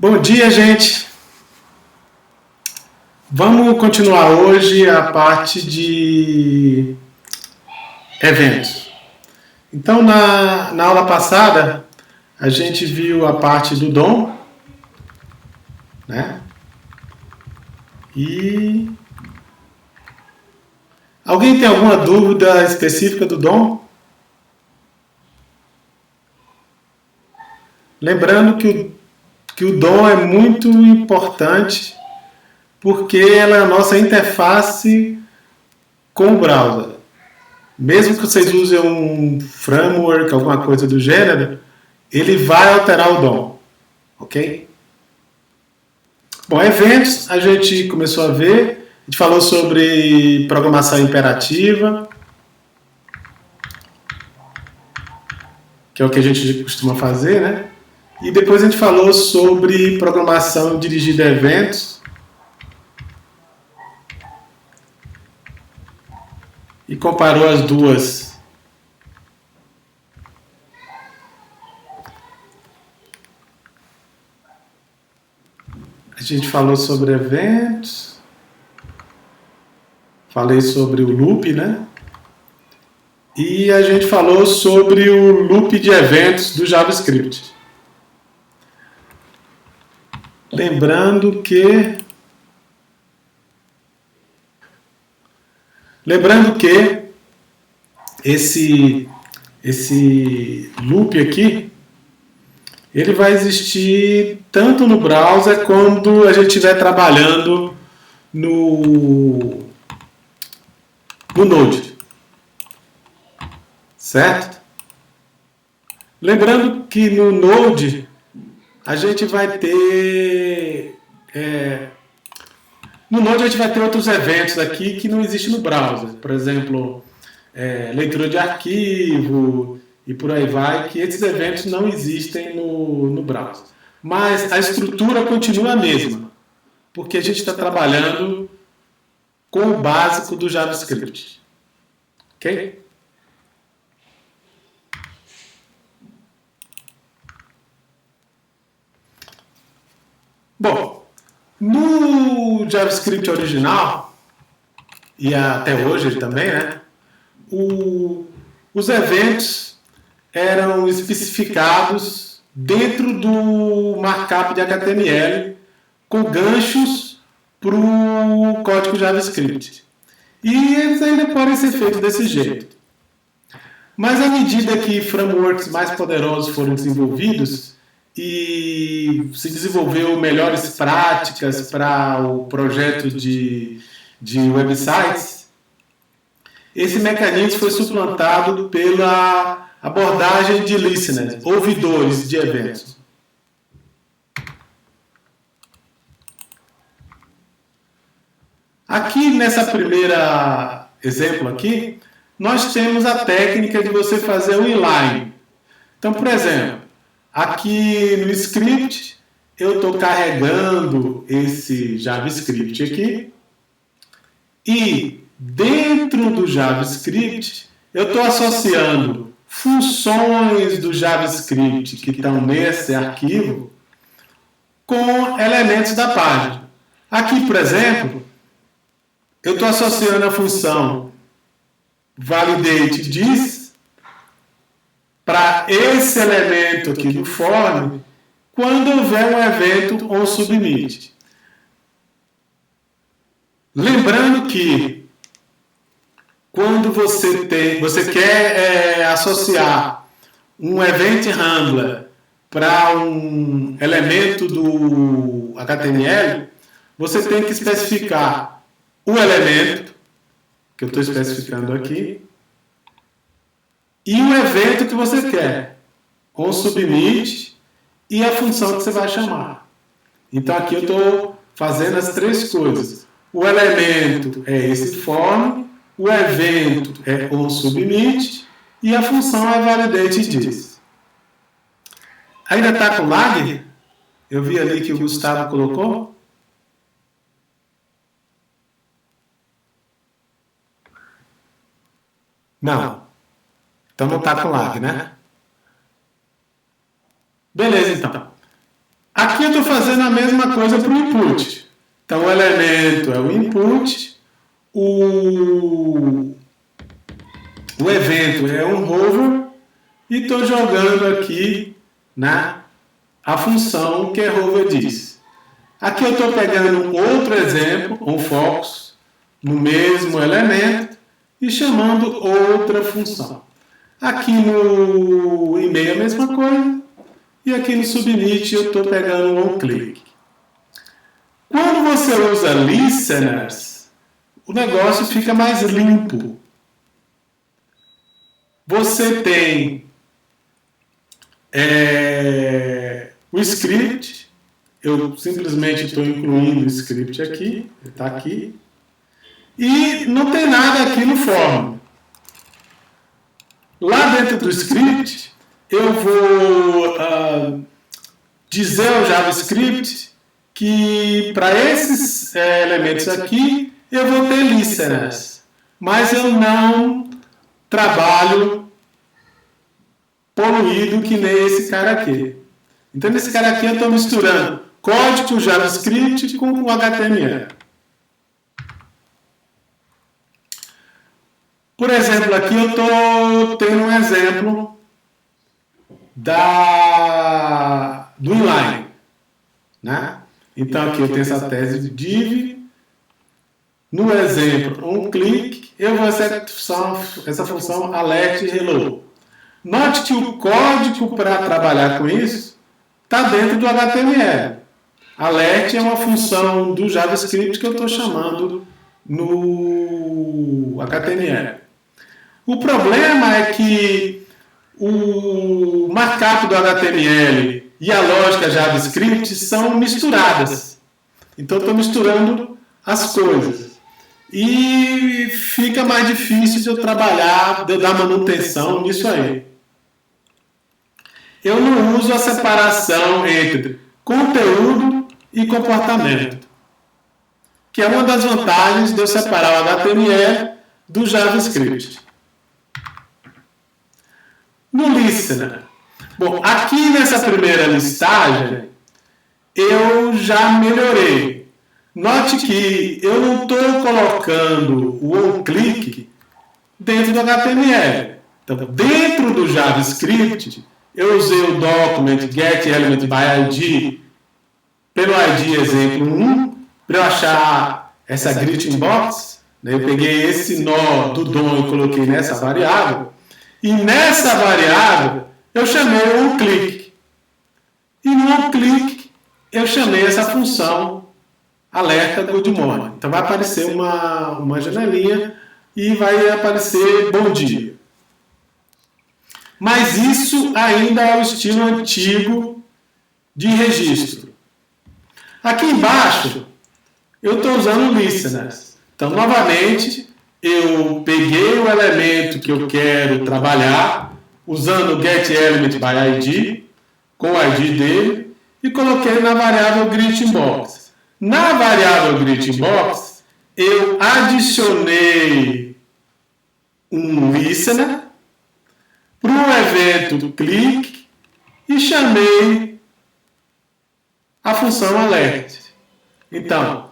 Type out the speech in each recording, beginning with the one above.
Bom dia, gente. Vamos continuar hoje a parte de eventos. Então, na aula passada, a gente viu a parte do dom, né? E alguém tem alguma dúvida específica do dom? Lembrando que o dom é muito importante porque ela é a nossa interface com o browser. Mesmo que vocês usem um framework, alguma coisa do gênero, ele vai alterar o dom, ok? Bom, eventos a gente começou a ver, a gente falou sobre programação imperativa, que é o que a gente costuma fazer, né? E depois a gente falou sobre programação dirigida a eventos e comparou as duas. A gente falou sobre eventos, falei sobre o loop, né? E a gente falou sobre o loop de eventos do JavaScript. Lembrando que esse loop aqui, ele vai existir tanto no browser quando a gente estiver trabalhando no Node. Certo? Lembrando que no Node a gente vai ter no Node a gente vai ter outros eventos aqui que não existem no browser. Por exemplo, leitura de arquivo e por aí vai, que esses eventos não existem no browser. Mas a estrutura continua a mesma, porque a gente está trabalhando com o básico do JavaScript. Ok? Bom, no JavaScript original, e até hoje ele também, né? Os eventos eram especificados dentro do markup de HTML com ganchos para o código JavaScript. E eles ainda podem ser feitos desse jeito. Mas à medida que frameworks mais poderosos foram desenvolvidos e se desenvolveu melhores práticas para o projeto de websites, esse mecanismo foi suplantado pela abordagem de listeners, ouvidores de eventos. Aqui nessa primeira exemplo aqui, nós temos a técnica de você fazer o inline. Então, por exemplo, aqui no script, eu estou carregando esse JavaScript aqui e dentro do JavaScript, eu estou associando funções do JavaScript que estão nesse arquivo com elementos da página. Aqui, por exemplo, eu estou associando a função validateThis para esse elemento aqui do form quando houver um evento onSubmit. Lembrando que quando você quer associar um event handler para um elemento do HTML, você tem que especificar o elemento, que eu estou especificando aqui, e o evento que você quer, com submit e a função que você vai chamar. Então aqui eu estou fazendo as três coisas. O elemento é esse form, o evento é onSubmit e a função é validateThis. Ainda está com lag? Eu vi ali que o Gustavo colocou. Não. Então não está com lag, né? Beleza, então. Aqui eu estou fazendo a mesma coisa para o input. Então, o elemento é o input, o evento é um hover, e estou jogando aqui a função que a hover diz. Aqui eu estou pegando um outro exemplo, um focus, no mesmo elemento, e chamando outra função. Aqui no e-mail a mesma coisa, e aqui no submit eu estou pegando um onClick. Quando você usa listeners, o negócio fica mais limpo. Você tem o script, eu simplesmente estou incluindo o script aqui, está aqui, e não tem nada aqui no form. Lá dentro do script, eu vou dizer ao JavaScript que para esses elementos aqui eu vou ter listeners, mas eu não trabalho poluído que nem esse cara aqui. Então, nesse cara aqui eu estou misturando código JavaScript com o HTML. Por exemplo, aqui eu estou tendo um exemplo do inline. Então, aqui eu tenho essa tese de div. No exemplo, onClick, eu vou essa função alert hello. Note que o código para trabalhar com isso está dentro do HTML. Alert é uma função do JavaScript que eu estou chamando no HTML. O problema é que o markup do HTML e a lógica JavaScript são misturadas. Então, eu estou misturando as coisas. E fica mais difícil de eu trabalhar, de eu dar manutenção nisso aí. Eu não uso a separação entre conteúdo e comportamento, que é uma das vantagens de eu separar o HTML do JavaScript. No listener. Bom, aqui nessa primeira listagem, eu já melhorei. Note que eu não estou colocando o onClick dentro do HTML. Então, dentro do JavaScript, eu usei o document getElementById pelo ID exemplo 1, para eu achar essa greeting box. Eu peguei esse nó do DOM e coloquei nessa variável. E nessa variável, eu chamei o onClick. E no onClick, eu chamei essa função alerta good morning. Então vai aparecer uma janelinha e vai aparecer bom dia. Mas isso ainda é o estilo antigo de registro. Aqui embaixo, eu estou usando listeners. Então, novamente, eu peguei o elemento que eu quero trabalhar, usando o getElementById, com o ID dele, e coloquei na variável greetingBox. Na variável greetingBox, eu adicionei um listener para o evento click e chamei a função alert. Então,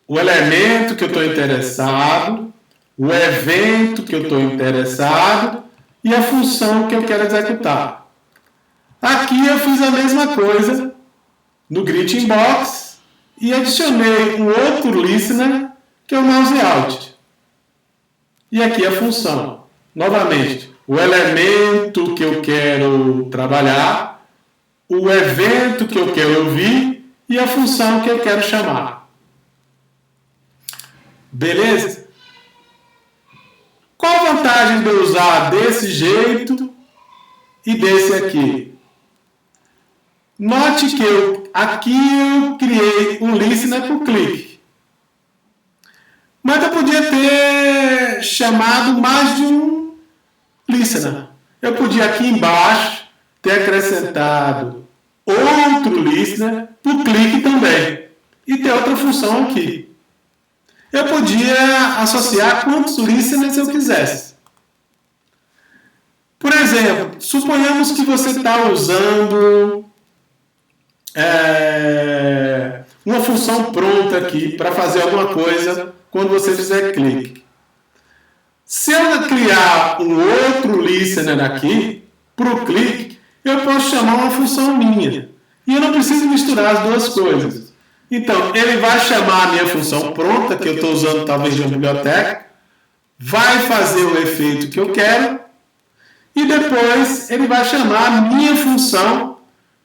o elemento que eu estou interessado, o evento que eu estou interessado e a função que eu quero executar. Aqui eu fiz a mesma coisa no greetingBox e adicionei um outro listener que é o mouseout. E aqui a função. Novamente, o elemento que eu quero trabalhar, o evento que eu quero ouvir e a função que eu quero chamar. Beleza? Qual a vantagem de eu usar desse jeito e desse aqui? Note que aqui eu criei um listener por clique. Mas eu podia ter chamado mais de um listener. Eu podia aqui embaixo ter acrescentado outro listener por clique também. E ter outra função aqui. Eu podia associar quantos listeners eu quisesse. Por exemplo, suponhamos que você está usando uma função pronta aqui para fazer alguma coisa quando você fizer clique. Se eu criar um outro listener aqui, para o clique, eu posso chamar uma função minha. E eu não preciso misturar as duas coisas. Então, ele vai chamar a minha função pronta, que eu estou usando talvez de uma biblioteca, vai fazer o efeito que eu quero, e depois ele vai chamar a minha função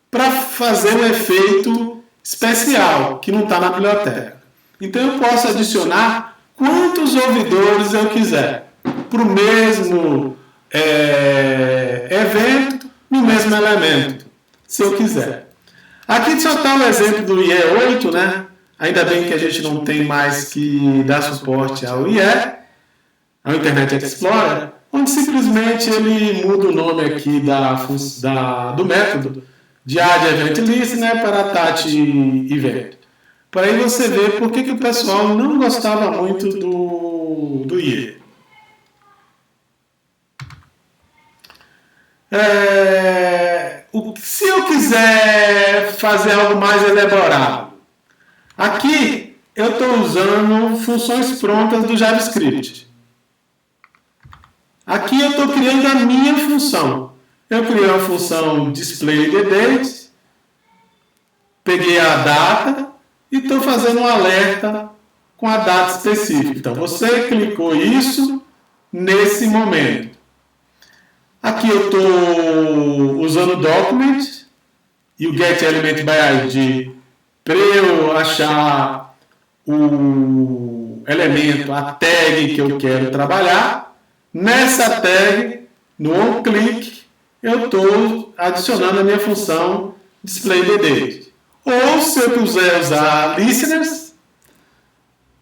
para fazer um efeito especial, que não está na biblioteca. Então eu posso adicionar quantos ouvidores eu quiser para o mesmo evento, no mesmo elemento, se eu quiser. Aqui só está o exemplo do IE8, né? Ainda bem que a gente não tem mais que dar suporte ao IE, ao Internet Explorer, onde simplesmente ele muda o nome aqui do método de Add Event Listener para Attach Event. Para aí você ver por que o pessoal não gostava muito do IE. Se eu quiser fazer algo mais elaborado, aqui eu estou usando funções prontas do JavaScript. Aqui eu estou criando a minha função. Eu criei uma função displayTheDate, peguei a data e estou fazendo um alerta com a data específica. Então você clicou isso nesse momento. Aqui eu estou usando o document e o getElementById para eu achar o elemento, a tag que eu quero trabalhar. Nessa tag, no onClick, eu estou adicionando a minha função displayTheDate. Ou se eu quiser usar listeners,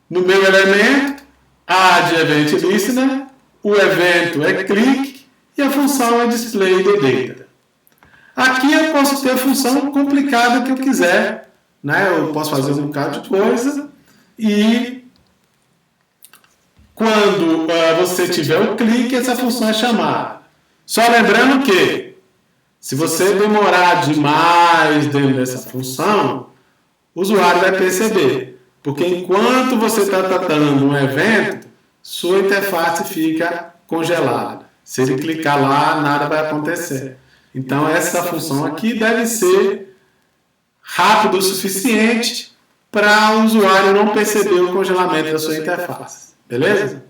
no meu elemento, add event listener, o evento é click e a função é displayTheData. Aqui eu posso ter a função complicada que eu quiser, né? Eu posso fazer um bocado de coisa e quando você tiver o clique, essa função é chamada. Só lembrando que, se você demorar demais dentro dessa função, o usuário vai perceber. Porque enquanto você está tratando um evento, sua interface fica congelada. Se ele clicar lá, nada vai acontecer. Então, essa função aqui deve ser rápida o suficiente para o usuário não perceber o congelamento da sua interface. Beleza?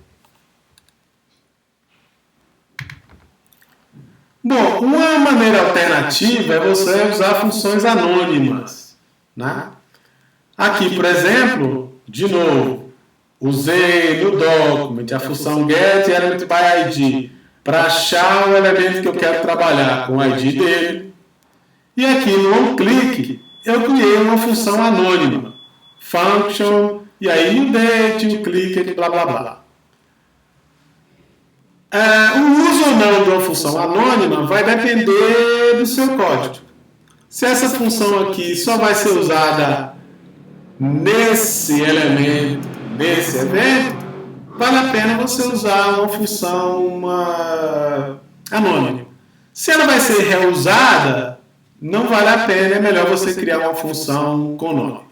Bom, uma maneira alternativa é você usar funções anônimas, né? Aqui, por exemplo, de novo, usei no document a função getElementById para achar o elemento que eu quero trabalhar com o ID dele. E aqui no onClick, eu criei uma função anônima, function, e aí o date, o click, blá blá blá. O uso ou não de uma função anônima vai depender do seu código. Se essa função aqui só vai ser usada nesse elemento, nesse evento, vale a pena você usar uma função anônima. Se ela vai ser reusada, não vale a pena, é melhor você criar uma função com nome.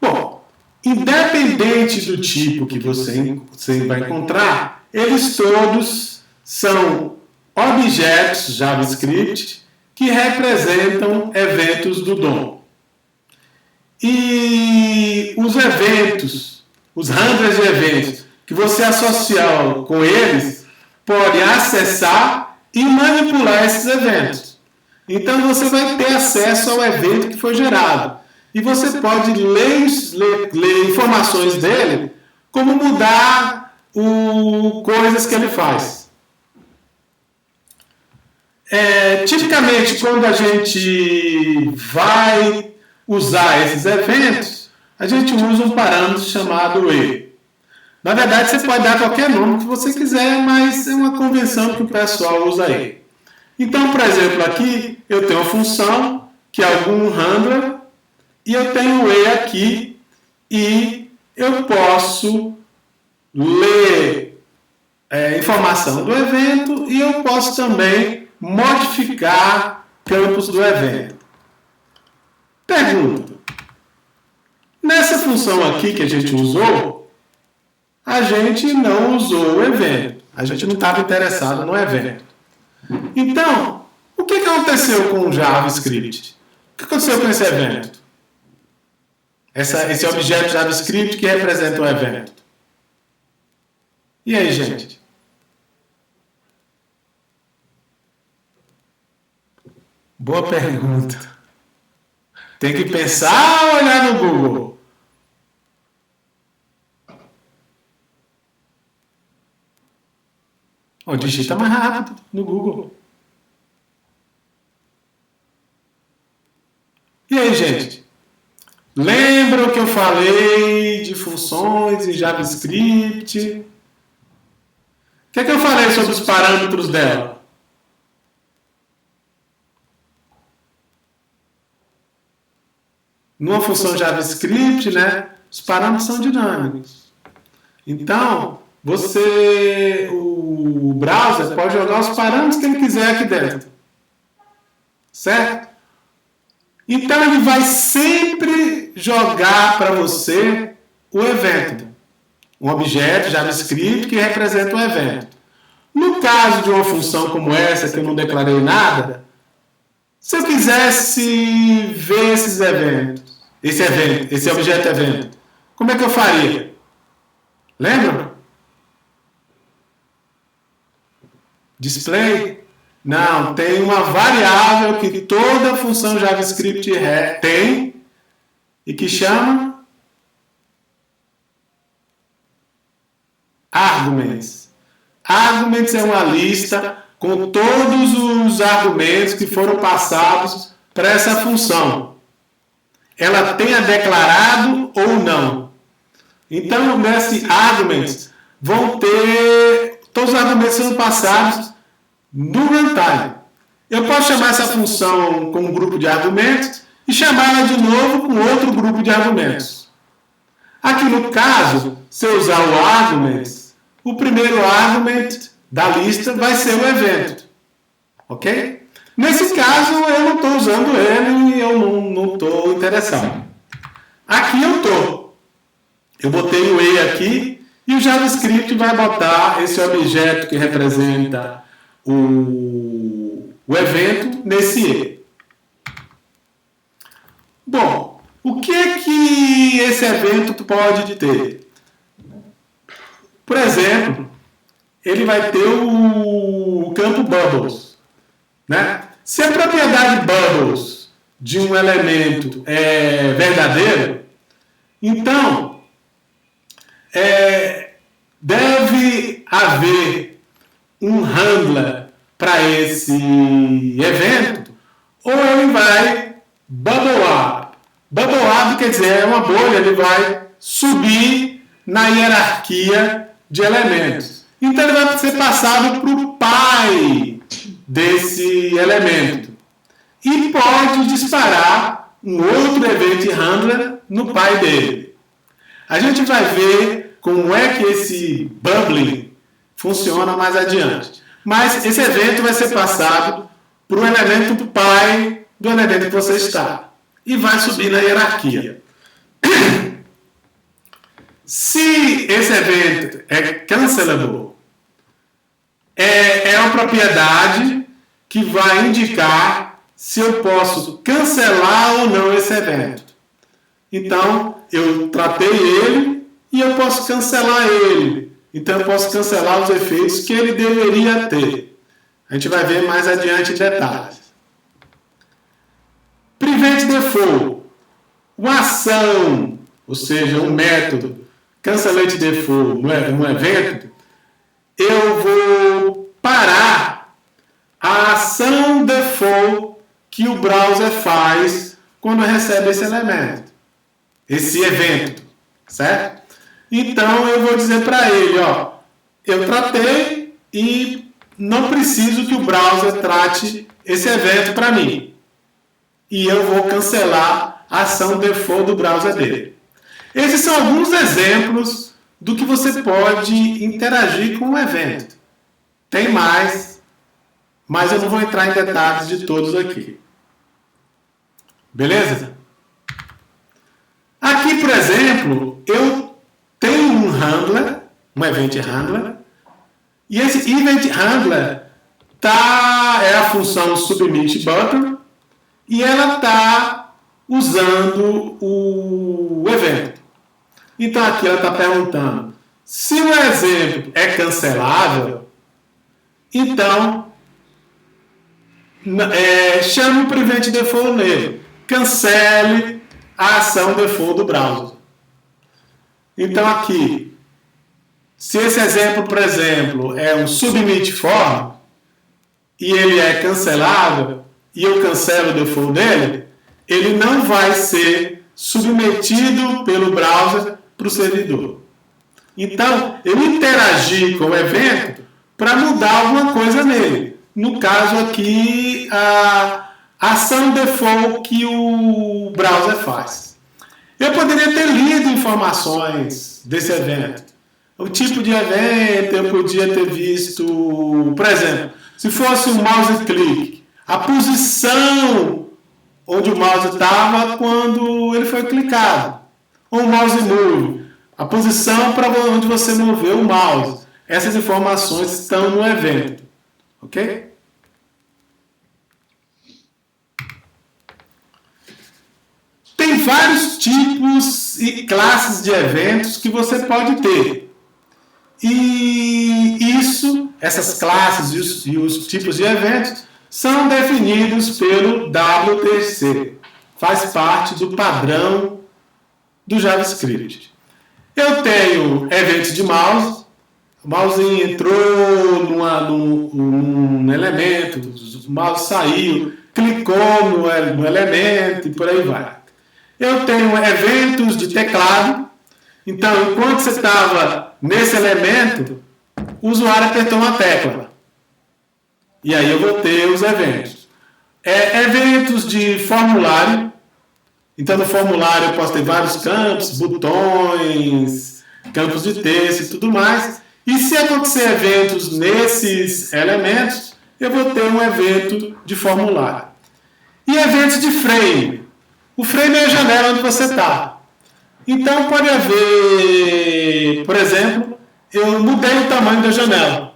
Bom, independente do tipo que você vai encontrar, eles todos são objetos JavaScript que representam eventos do DOM. E os eventos, os handlers de eventos que você associar com eles, pode acessar e manipular esses eventos. Então você vai ter acesso ao evento que foi gerado. E você pode ler informações dele, como mudar coisas que ele faz. Tipicamente, quando a gente vai usar esses eventos, a gente usa um parâmetro chamado E. Na verdade, você pode dar qualquer nome que você quiser, mas é uma convenção que o pessoal usa E. Então, por exemplo, aqui eu tenho uma função que é algum handler, e eu tenho o E aqui, e eu posso ler informação do evento, e eu posso também modificar campos do evento. Pergunta. Nessa função aqui que a gente usou, a gente não usou o evento. A gente não estava interessado no evento. Então, o que aconteceu com o JavaScript? O que aconteceu com esse evento? Esse objeto JavaScript que representa o evento. E aí, gente? Boa pergunta. Tem que pensar ou olhar no Google? Digita mais rápido no Google. E aí, gente? Lembram que eu falei de funções em JavaScript? O que eu falei sobre os parâmetros dela? Numa função JavaScript, né, os parâmetros são dinâmicos. Então, o browser pode jogar os parâmetros que ele quiser aqui dentro. Certo? Então, ele vai sempre jogar para você o evento. Um objeto JavaScript que representa o evento. No caso de uma função como essa, que eu não declarei nada, se eu quisesse ver esse objeto evento, como é que eu faria? Lembra? Display? Não, tem uma variável que toda função JavaScript tem e que chama arguments. Arguments é uma lista com todos os argumentos que foram passados para essa função. Ela tenha declarado ou não. Então, nesse arguments, vão ter todos os argumentos sendo passados no runtime. Eu posso chamar essa função com um grupo de argumentos e chamar ela de novo com outro grupo de argumentos. Aqui no caso, se eu usar o arguments, o primeiro argument da lista vai ser o evento. Ok? Nesse caso, eu não estou usando ele e eu não estou interessado. Aqui eu estou. Eu botei o E aqui e o JavaScript vai botar esse objeto que representa o evento nesse E. Bom, o que é que esse evento pode ter? Por exemplo, ele vai ter o campo bubbles. Né? Se a propriedade bubbles de um elemento é verdadeira, então deve haver um handler para esse evento, ou ele vai bubble up. Bubble up quer dizer, é uma bolha, ele vai subir na hierarquia de elementos. Então ele vai ser passado para o pai desse elemento. E pode disparar um outro event handler no pai dele. A gente vai ver como é que esse bubbling funciona mais adiante. Mas esse evento vai ser passado para o elemento pai do elemento que você está. E vai subir na hierarquia. Se esse evento é cancelable, é uma propriedade que vai indicar se eu posso cancelar ou não esse evento. Então, eu tratei ele e eu posso cancelar ele. Então, eu posso cancelar os efeitos que ele deveria ter. A gente vai ver mais adiante em detalhes. Prevent default. Uma ação, ou seja, um método, cancellate default no evento, eu vou parar a ação default que o browser faz quando recebe esse elemento, esse evento, certo? Então eu vou dizer para ele, eu tratei e não preciso que o browser trate esse evento para mim. E eu vou cancelar a ação default do browser dele. Esses são alguns exemplos do que você pode interagir com o evento. Tem mais, mas eu não vou entrar em detalhes de todos aqui. Beleza? Aqui, por exemplo, eu tenho um handler, um event handler, e esse event handler é a função submit button, e ela está usando o evento. Então aqui ela está perguntando se o exemplo é cancelável, então chame o prevent default nele, cancele a ação default do browser. Então aqui, se esse exemplo, por exemplo, é um submit form e ele é cancelável e eu cancelo o default dele, ele não vai ser submetido pelo browser para o servidor. Então, eu interagi com o evento para mudar alguma coisa nele. No caso aqui, a ação default que o browser faz. Eu poderia ter lido informações desse evento. O tipo de evento, eu podia ter visto, por exemplo, se fosse um mouse click, a posição onde o mouse estava quando ele foi clicado. Ou o mouse move, a posição para onde você moveu o mouse. Essas informações estão no evento. Ok? Tem vários tipos e classes de eventos que você pode ter. E essas classes e os tipos de eventos são definidos pelo WTC. Faz parte do padrão do JavaScript. Eu tenho eventos de mouse. O mouse entrou num elemento, o mouse saiu, clicou no elemento e por aí vai. Eu tenho eventos de teclado. Então, enquanto você estava nesse elemento, o usuário apertou uma tecla. E aí eu vou ter os eventos. Eventos de formulário. Então, no formulário eu posso ter vários campos, botões, campos de texto e tudo mais. E se acontecer eventos nesses elementos, eu vou ter um evento de formulário. E eventos de frame. O frame é a janela onde você está. Então, pode haver, por exemplo, eu mudei o tamanho da janela.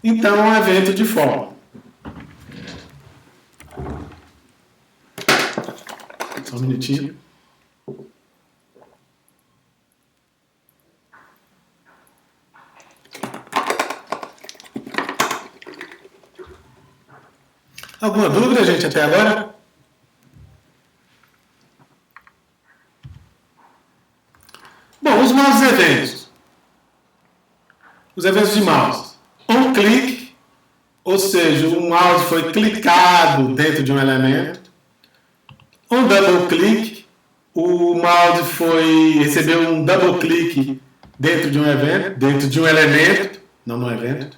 Então, é um evento de forma. Só um minutinho. Alguma dúvida, gente, até agora? Bom, os mouse eventos. Os eventos de mouse. On click, ou seja, o mouse foi clicado dentro de um elemento. On double click, o mouse recebeu um double click dentro de um evento, dentro de um elemento, não no evento.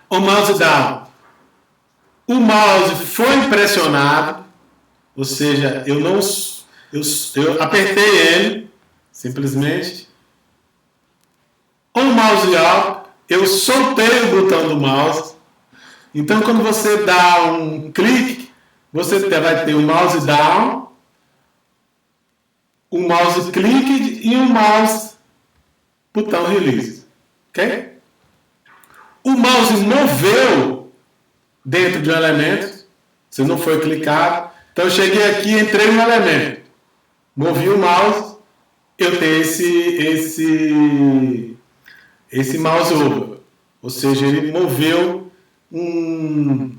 On mouse down, o mouse foi pressionado, ou seja, eu apertei ele, simplesmente. On mouse up, eu soltei o botão do mouse. Então, quando você dá um clique, você vai ter o mouse down, o mouse click e o mouse botão release. Ok? O mouse moveu dentro de um elemento, você não foi clicado. Então, eu cheguei aqui, entrei no elemento, movi o mouse, eu tenho esse mouse over. Ou seja, ele moveu um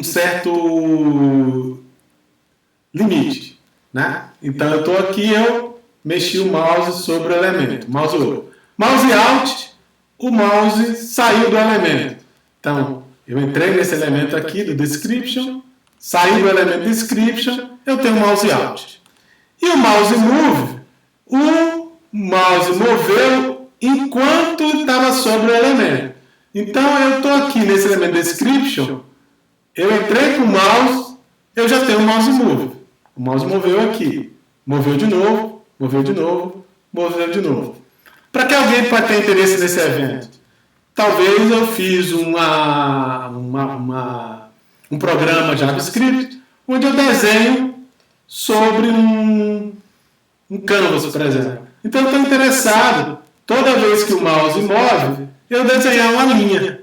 certo limite, né? Então eu estou aqui, eu mexi o mouse sobre o elemento, mouse over. Mouse out, o mouse saiu do elemento. Então, eu entrei nesse elemento aqui do description, saí do elemento description, eu tenho o mouse out. E o mouse move, o mouse moveu enquanto estava sobre o elemento. Então, eu estou aqui nesse elemento description, eu entrei com o mouse, eu já tenho o mouse move. O mouse moveu aqui, moveu de novo, moveu de novo, moveu de novo. Para que alguém pode ter interesse nesse evento? talvez eu fiz um programa JavaScript onde eu desenho sobre um canvas, por exemplo. Então eu estou interessado, toda vez que o mouse move, eu desenhar uma linha.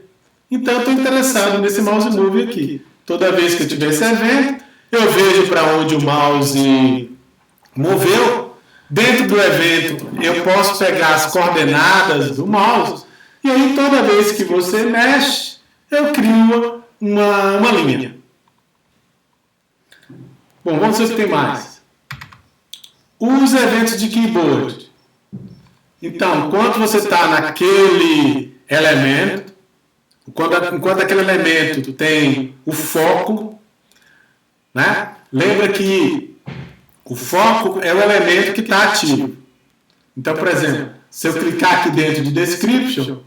Então eu estou interessado nesse mouse move aqui. Toda vez que eu tiver esse evento, eu vejo para onde o mouse moveu. Dentro do evento, eu posso pegar as coordenadas do mouse. E aí, toda vez que você mexe, eu crio uma linha. Bom, vamos ver o que tem mais. Os eventos de keyboard. Então, enquanto você está naquele elemento, enquanto aquele elemento tem o foco, né? Lembra que o foco é o elemento que está ativo. Então, por exemplo, se eu clicar aqui dentro de Description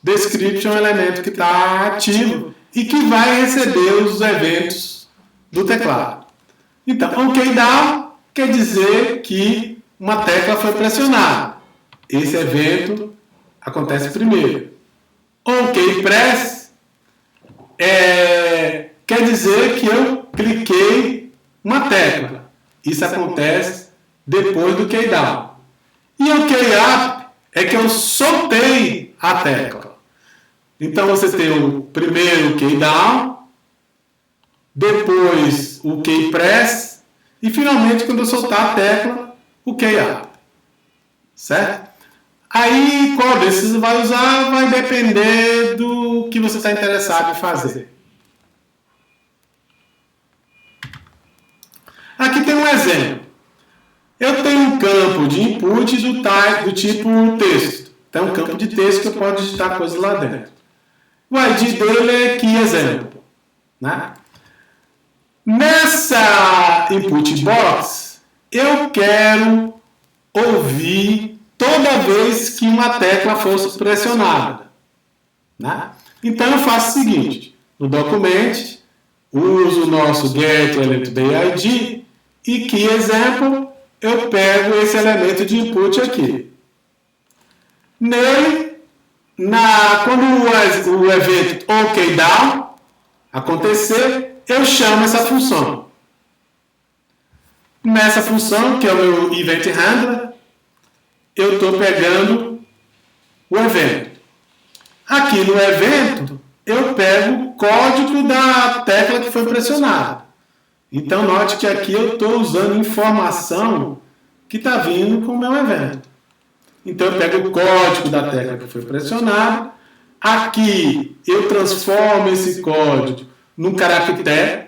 é um elemento que está ativo e que vai receber os eventos do teclado. Então, OK Down quer dizer que uma tecla foi pressionada. Esse evento acontece primeiro. OK Press quer dizer que eu cliquei uma tecla. Isso acontece depois do key down. E o key up é que eu soltei a tecla. Então você tem o primeiro key down, depois o key press e finalmente quando eu soltar a tecla, o key up. Certo? Aí qual desses você vai usar vai depender do que você está interessado em fazer. Aqui tem um exemplo. Eu tenho um campo de input do tipo texto. Então, um campo de texto que eu posso digitar coisas lá dentro. O ID dele é key example. Né? Nessa input box, eu quero ouvir toda vez que uma tecla fosse pressionada. Né? Então, eu faço o seguinte. No document, uso o nosso getElementBayId e key example, eu pego esse elemento de input aqui. Nele, quando o evento OK Down acontecer, eu chamo essa função. Nessa função, que é o meu Event Handler, eu estou pegando o evento. Aqui no evento, eu pego o código da tecla que foi pressionada. Então, note que aqui eu estou usando informação que está vindo com o meu evento. Então, eu pego o código da tecla que foi pressionada. Aqui, eu transformo esse código num caractere,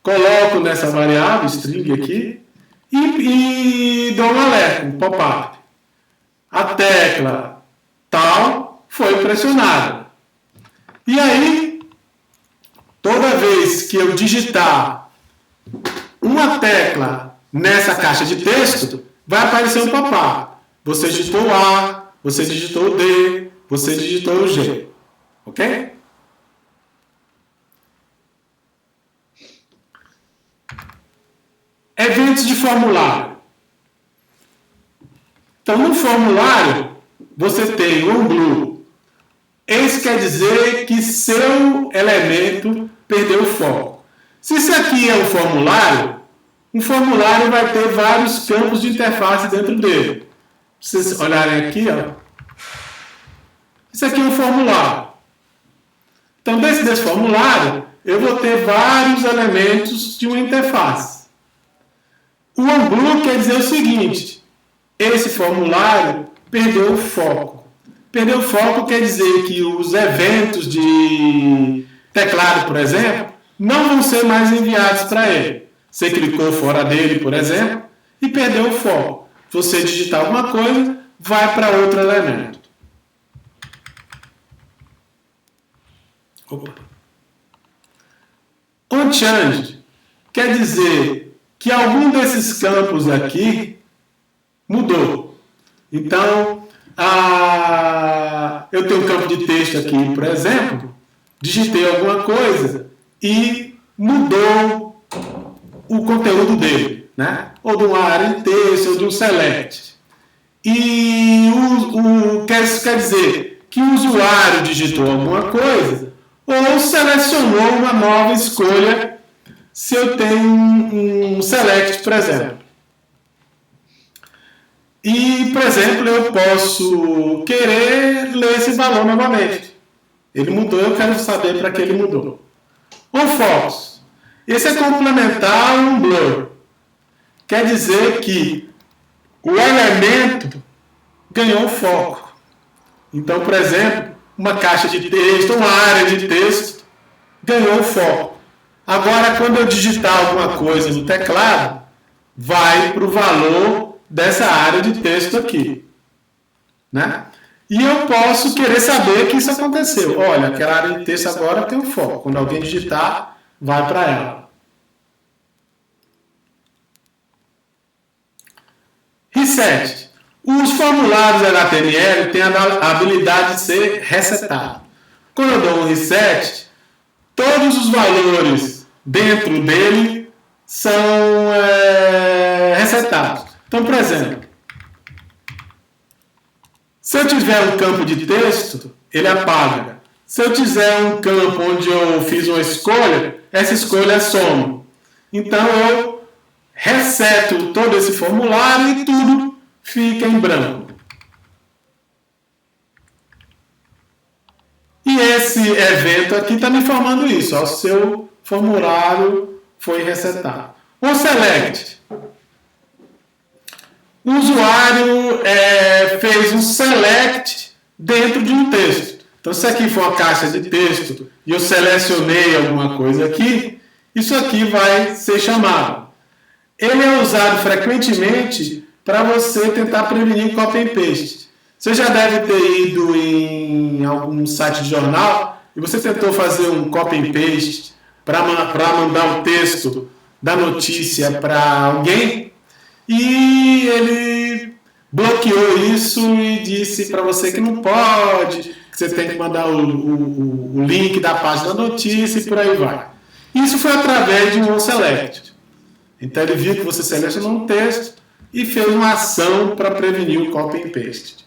coloco nessa variável, string aqui, e dou um alerta, um pop-up. A tecla tal foi pressionada. E aí, toda vez que eu digitar uma tecla nessa caixa de texto, vai aparecer um pop-up. Você digitou o A, você digitou o D, você digitou o G. Ok? Eventos de formulário. Então, no formulário, você tem o blue. Isso quer dizer que seu elemento perdeu o foco. Se isso aqui é um formulário vai ter vários campos de interface dentro dele. Se vocês olharem aqui, ó, isso aqui é um formulário. Então, desse formulário, eu vou ter vários elementos de uma interface. O unblue quer dizer o seguinte: esse formulário perdeu o foco. Perdeu o foco quer dizer que os eventos de teclado, por exemplo, não vão ser mais enviados para ele. Você clicou fora dele, por exemplo, e perdeu o foco. Você digitar alguma coisa, vai para outro elemento. Opa. Unchanged quer dizer que algum desses campos aqui mudou. Então, eu tenho um campo de texto aqui, por exemplo, digitei alguma coisa e mudou o conteúdo dele, né? Ou de uma área de texto, ou de um select. E isso quer dizer que que o usuário digitou alguma coisa ou selecionou uma nova escolha se eu tenho um select, por exemplo. E, por exemplo, eu posso querer ler esse valor novamente. Ele mudou, eu quero saber para que ele mudou. Ou false. Esse é complementar um blur. Quer dizer que o elemento ganhou foco. Então, por exemplo, uma caixa de texto, uma área de texto ganhou foco. Agora, quando eu digitar alguma coisa no teclado, vai para o valor dessa área de texto aqui. Né? E eu posso querer saber que isso aconteceu. Olha, aquela área de texto agora tem um foco. Quando alguém digitar, vai para ela. Reset. Os formulários HTML têm a habilidade de ser resetados. Quando eu dou um reset, todos os valores dentro dele são resetados. Então, por exemplo, se eu tiver um campo de texto, ele apaga. Se eu tiver um campo onde eu fiz uma escolha, essa escolha some. Então, eu reseto todo esse formulário e tudo fica em branco. E esse evento aqui está me informando isso. O seu formulário foi resetado. O select. O usuário fez um select dentro de um texto. Então, se aqui for uma caixa de texto e eu selecionei alguma coisa aqui, isso aqui vai ser chamado. Ele é usado frequentemente para você tentar prevenir copy and paste. Você já deve ter ido em algum site de jornal e você tentou fazer um copy and paste para mandar o texto da notícia para alguém e ele bloqueou isso e disse para você que não pode, que você tem que mandar o link da página da notícia e por aí vai. Isso foi através de um onSelect. Então ele viu que você selecionou um texto e fez uma ação para prevenir o copy and paste.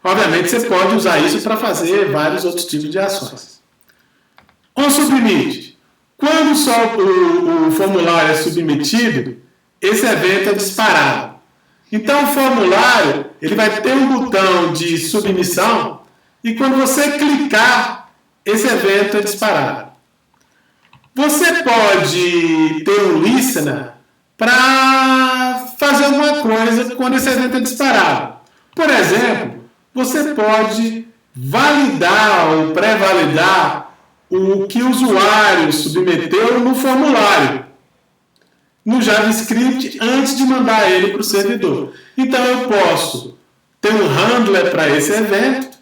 Obviamente você pode usar isso para fazer vários outros tipos de ações. OnSubmit. Quando só o formulário é submetido, esse evento é disparado. Então o formulário ele vai ter um botão de submissão e quando você clicar, esse evento é disparado. Você pode ter um listener para fazer alguma coisa quando esse evento é disparado. Por exemplo, você pode validar ou pré-validar o que o usuário submeteu no formulário, no JavaScript, antes de mandar ele para o servidor. Então eu posso ter um handler para esse evento.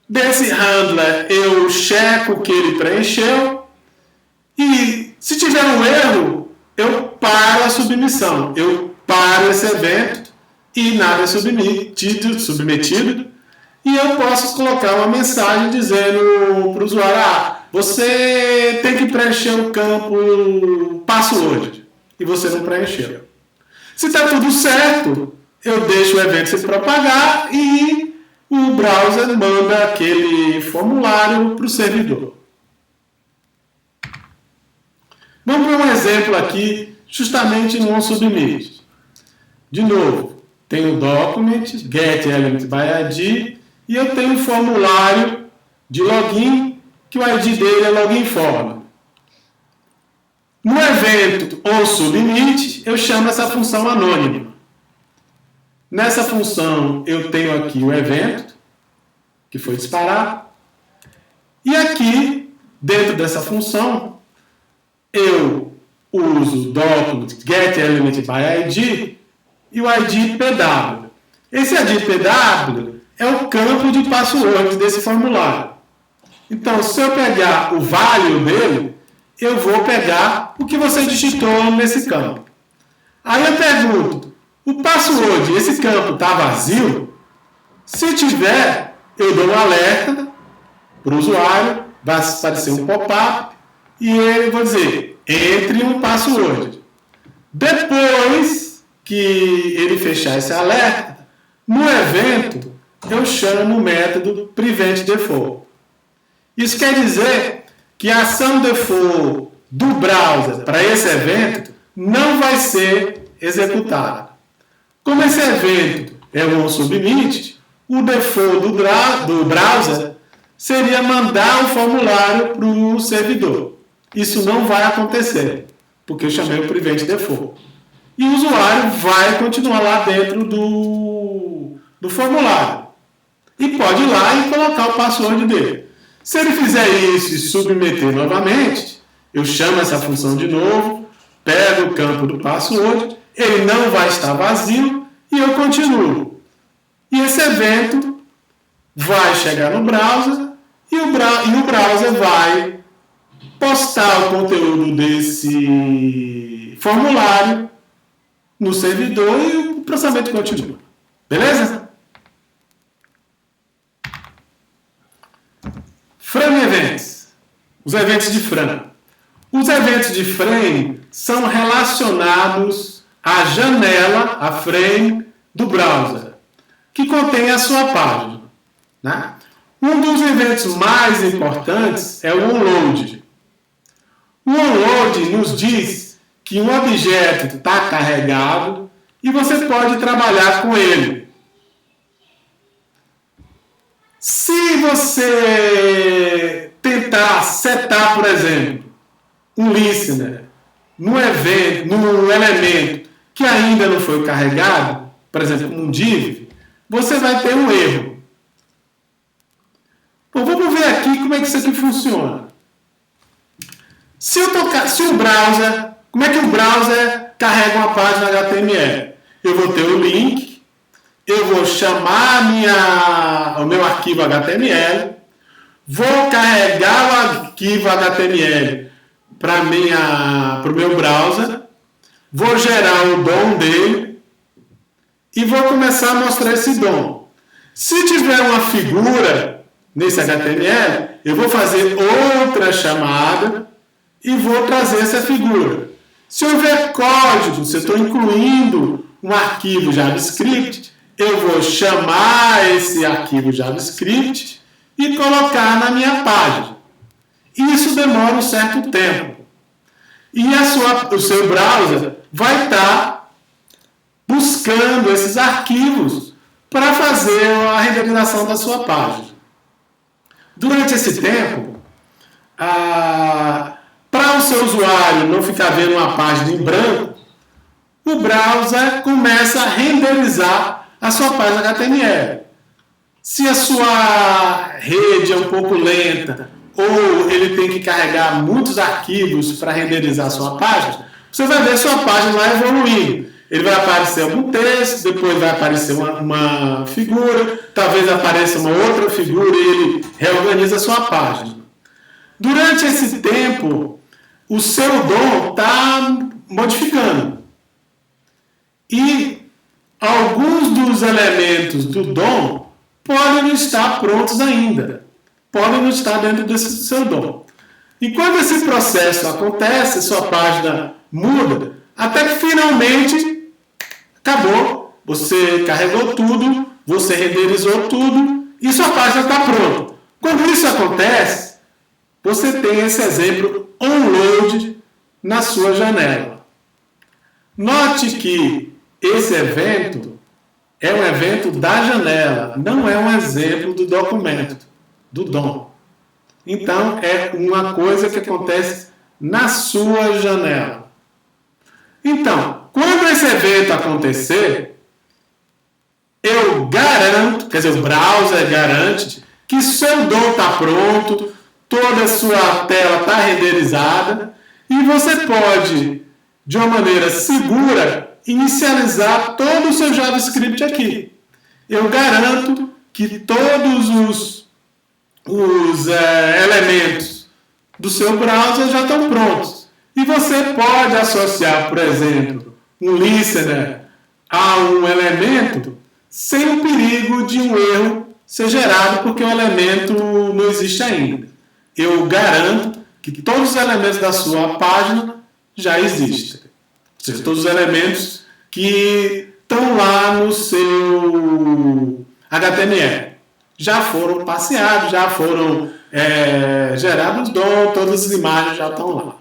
Desse handler eu checo o que ele preencheu. E se tiver um erro, eu paro a submissão. Eu paro esse evento e nada é submetido. E eu posso colocar uma mensagem dizendo para o usuário, você tem que preencher o campo password. E você não preencheu. Se está tudo certo, eu deixo o evento se propagar e o browser manda aquele formulário para o servidor. Vamos para um exemplo aqui, justamente no onSubmit. De novo, tem o document, getElementById, e eu tenho um formulário de login, que o ID dele é login form. No evento onSubmit, eu chamo essa função anônima. Nessa função, eu tenho aqui o evento, que foi disparado, e aqui, dentro dessa função, eu uso document getElementById e o ID PW. Esse ID PW é o campo de password desse formulário. Então, se eu pegar o value dele, eu vou pegar o que você digitou nesse campo. Aí eu pergunto, o password, esse campo está vazio? Se tiver, eu dou um alerta para o usuário, vai aparecer um pop-up, e ele vai dizer, entre um password. Depois que ele fechar esse alerta, no evento, eu chamo o método Prevent Default. Isso quer dizer que a ação default do browser para esse evento não vai ser executada. Como esse evento é um submit, o default do browser seria mandar o formulário para o servidor. Isso não vai acontecer, porque eu chamei o Prevent Default. E o usuário vai continuar lá dentro do formulário. E pode ir lá e colocar o password dele. Se ele fizer isso e submeter novamente, eu chamo essa função de novo, pego o campo do password, ele não vai estar vazio e eu continuo. E esse evento vai chegar no browser e o browser vai postar o conteúdo desse formulário no servidor e o processamento continua. Beleza? Frame Events. Os eventos de frame. Os eventos de frame são relacionados à janela, a frame do browser, que contém a sua página. Né? Um dos eventos mais importantes é o onload. O onload nos diz que um objeto está carregado e você pode trabalhar com ele. Se você tentar setar, por exemplo, um listener num elemento que ainda não foi carregado, por exemplo, um div, você vai ter um erro. Bom, vamos ver aqui como é que isso aqui funciona. Se o browser, como é que o browser carrega uma página HTML? Eu vou ter o link, eu vou chamar o meu arquivo HTML, vou carregar o arquivo HTML para o meu browser, vou gerar o DOM dele e vou começar a mostrar esse DOM. Se tiver uma figura nesse HTML, eu vou fazer outra chamada e vou trazer essa figura. Se houver código, se eu estou incluindo um arquivo JavaScript, eu vou chamar esse arquivo JavaScript e colocar na minha página. Isso demora um certo tempo. E o seu browser vai estar buscando esses arquivos para fazer a renderização da sua página. Durante esse tempo, para o seu usuário não ficar vendo uma página em branco, o browser começa a renderizar a sua página HTML. Se a sua rede é um pouco lenta ou ele tem que carregar muitos arquivos para renderizar a sua página, você vai ver sua página lá evoluindo. Ele vai aparecer algum texto, depois vai aparecer uma figura, talvez apareça uma outra figura e ele reorganiza a sua página. Durante esse tempo, o seu DOM está modificando. E alguns dos elementos do DOM podem não estar prontos ainda. Podem não estar dentro desse seu DOM. E quando esse processo acontece, sua página muda, até que finalmente acabou. Você carregou tudo, você renderizou tudo e sua página está pronta. Quando isso acontece, você tem esse exemplo onload na sua janela. Note que esse evento é um evento da janela, não é um exemplo do documento, do DOM. Então, é uma coisa que acontece na sua janela. Então, quando esse evento acontecer, eu garanto, quer dizer, o browser garante que seu DOM está pronto, toda a sua tela está renderizada e você pode, de uma maneira segura, inicializar todo o seu JavaScript aqui. Eu garanto que todos os elementos do seu browser já estão prontos. E você pode associar, por exemplo, um listener a um elemento sem o perigo de um erro ser gerado porque o elemento não existe ainda. Eu garanto que todos os elementos da sua página já existem. Ou seja, todos os elementos que estão lá no seu HTML. Já foram passeados, já foram gerados DOM, todas as imagens já estão lá.